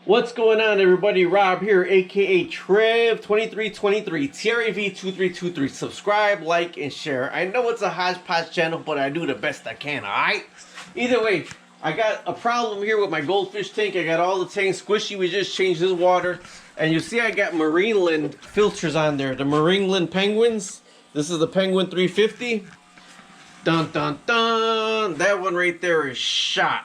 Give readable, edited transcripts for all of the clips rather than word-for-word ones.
What's going on, everybody? Rob here, aka Trev2323, TRAV2323. Subscribe, like, and share. I know it's a hodgepodge channel, but I do the best I can, alright? Either way, I got a problem here with my goldfish tank. I got all the tanks squishy. We just changed this water. And you see I got Marineland filters on there. The Marineland Penguins. This is the Penguin 350. Dun, dun, dun. That one right there is shot.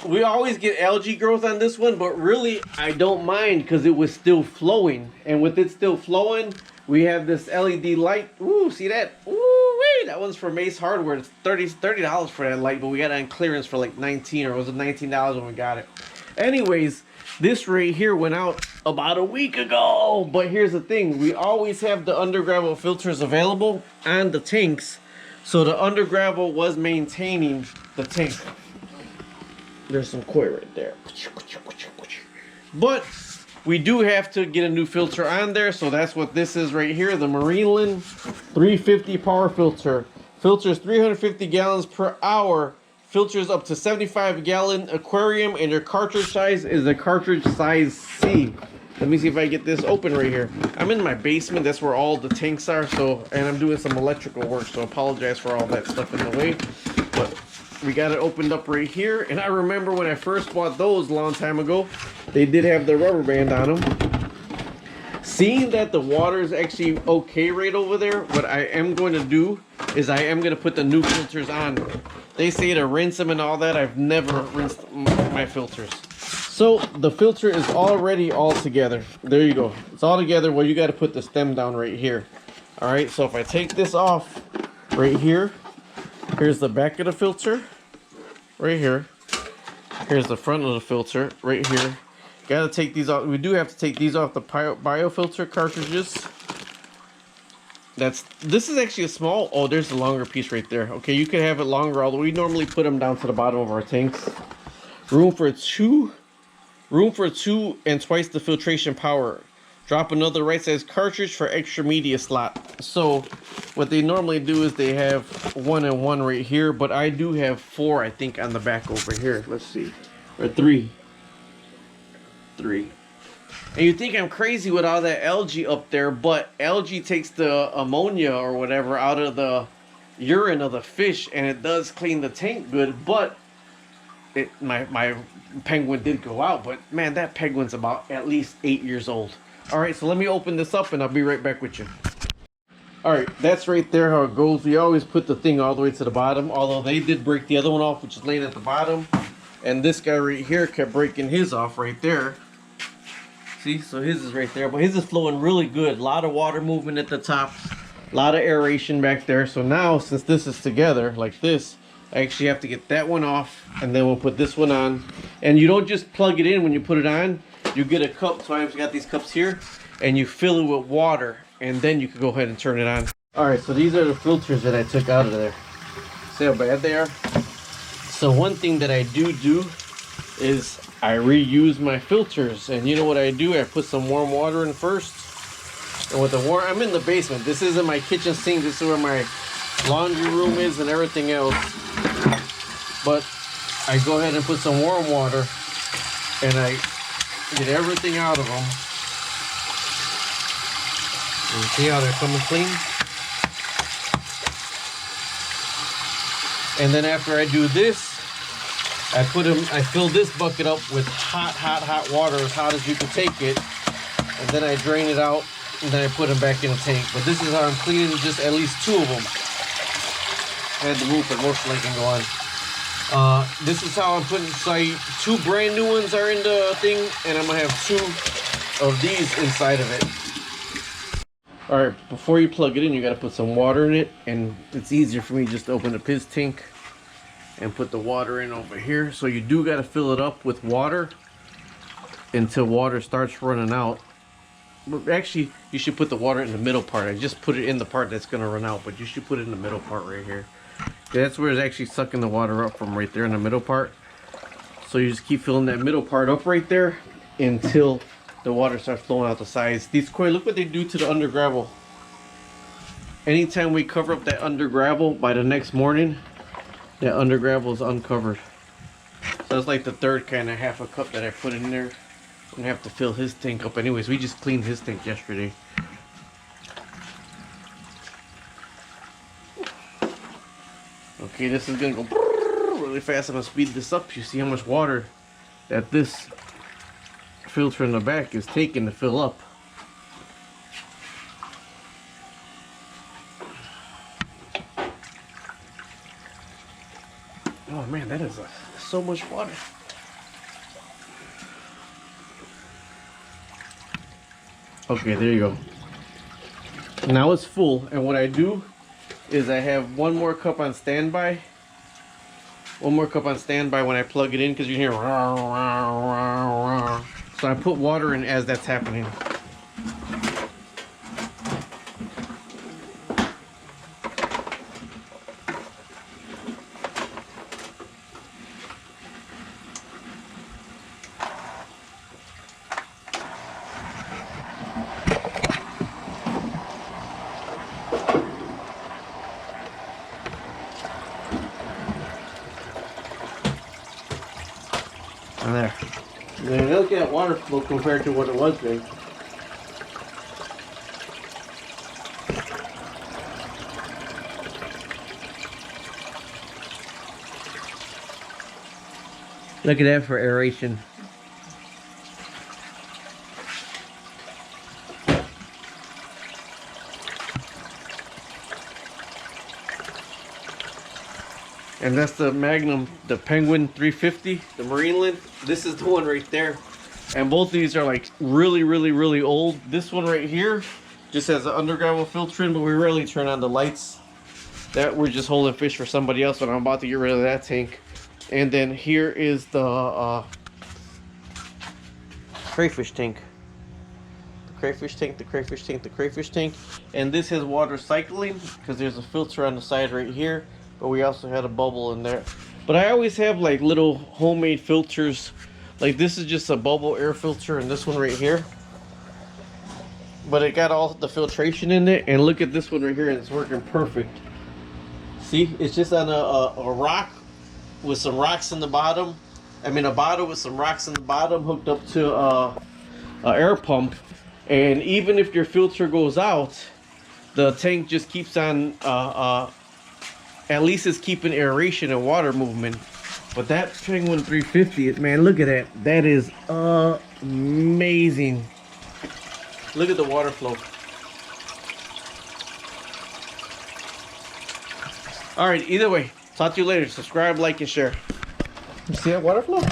We always get algae growth on this one, but really I don't mind because it was still flowing. And with it still flowing, we have this LED light. Ooh, see that? Ooh, wait, that one's from Ace Hardware. It's $30 for that light, but we got it on clearance for like $19, or was it $19 when we got it? Anyways, this right here went out about a week ago. But here's the thing, we always have the under gravel filters available on the tanks, so the under gravel was maintaining the tank. There's some koi right there. But we do have to get a new filter on there, so that's what this is right here, the Marineland 350 power filter. Filters 350 gallons per hour, filters up to 75-gallon aquarium, and your cartridge size is a cartridge size C. Let me see if I get this open right here. I'm in my basement, that's where all the tanks are, and I'm doing some electrical work, so I apologize for all that stuff in the way. But we got it opened up right here, and I remember when I first bought those a long time ago, they did have the rubber band on them. Seeing that the water is actually okay right over there, what I am going to do is I am going to put the new filters on. They say to rinse them and all that. I've never rinsed my filters. So the filter is already all together. There you go. It's all together. Well, you got to put the stem down right here. All right, so if I take this off right here, here's the back of the filter right here. Here's the front of the filter right here. Gotta take these off. We do have to take these off the biofilter cartridges. This is actually a small. Oh, there's a longer piece right there. Okay, you can have it longer, although we normally put them down to the bottom of our tanks. Room for two and twice the filtration power. Drop another right size cartridge for extra media slot. So what they normally do is they have 1 and 1 right here, but I do have 4, I think, on the back over here. Let's see, or 3. And you think I'm crazy with all that algae up there, but algae takes the ammonia or whatever out of the urine of the fish, and it does clean the tank good. But my penguin did go out, but man, that penguin's about at least 8 years old. All right, so let me open this up and I'll be right back with you. All right, that's right there how it goes. We always put the thing all the way to the bottom, although they did break the other one off, which is laying at the bottom. And this guy right here kept breaking his off right there. See, so his is right there, but his is flowing really good. A lot of water movement at the top, a lot of aeration back there. So now, since this is together like this, I actually have to get that one off, and then we'll put this one on. And you don't just plug it in when you put it on. You get a cup, so I've got these cups here, and you fill it with water, and then you can go ahead and turn it on. All right, so these are the filters that I took out of there. See how bad they are? So one thing that I do is I reuse my filters, and you know what I do? I put some warm water in first, and with the warm, I'm in the basement. This isn't my kitchen sink. This is where my laundry room is and everything else. But I go ahead and put some warm water, and I get everything out of them. And see how they're coming clean? And then after I do this, I fill this bucket up with hot water, as hot as you can take it. And then I drain it out, and then I put them back in the tank. But this is how I'm cleaning just at least 2 of them. I had to move for most I can go on. This is how I'm putting, so 2 brand new ones are in the thing, and I'm gonna have 2 of these inside of it. All right, before you plug it in, you gotta put some water in it, and it's easier for me just to open up his tank and put the water in over here. So you do gotta fill it up with water until water starts running out. But actually, you should put the water in the middle part. I just put it in the part that's gonna run out, but you should put it in the middle part right here. That's where it's actually sucking the water up from, right there in the middle part. So you just keep filling that middle part up right there until the water starts flowing out the sides. These koi, look what they do to the under gravel. Anytime we cover up that under gravel, by the next morning, that under gravel is uncovered. So So it's like the third kind of half a cup that I put in there. I'm gonna have to fill his tank up anyways. We just cleaned his tank yesterday. Okay, this is gonna go really fast. I'm gonna speed this up. You see how much water that this filter in the back is taking to fill up. Oh man, that is so much water. Okay, there you go. Now it's full, and what I do is I have one more cup on standby. One more cup on standby when I plug it in, because you hear. So I put water in as that's happening. There. And look at that water flow compared to what it was then. Look at that for aeration. And that's the Magnum, the Penguin 350, the Marineland. This is the one right there. And both these are like really old. This one right here just has an underground filter in, but we rarely turn on the lights. That we're just holding fish for somebody else, and I'm about to get rid of that tank. And then here is the crayfish tank. The crayfish tank, the crayfish tank, the crayfish tank. And this has water cycling because there's a filter on the side right here. But we also had a bubble in there. But I always have like little homemade filters. Like this is just a bubble air filter, and this one right here. But it got all the filtration in it. And look at this one right here, and it's working perfect. See, it's just on a rock with some rocks in the bottom. I mean a bottle with some rocks in the bottom hooked up to a air pump. And even if your filter goes out, the tank just keeps on at least it's keeping aeration and water movement. But that Penguin 350, man, look at that. That is amazing. Look at the water flow. All right, either way, talk to you later. Subscribe, like, and share. You see that water flow?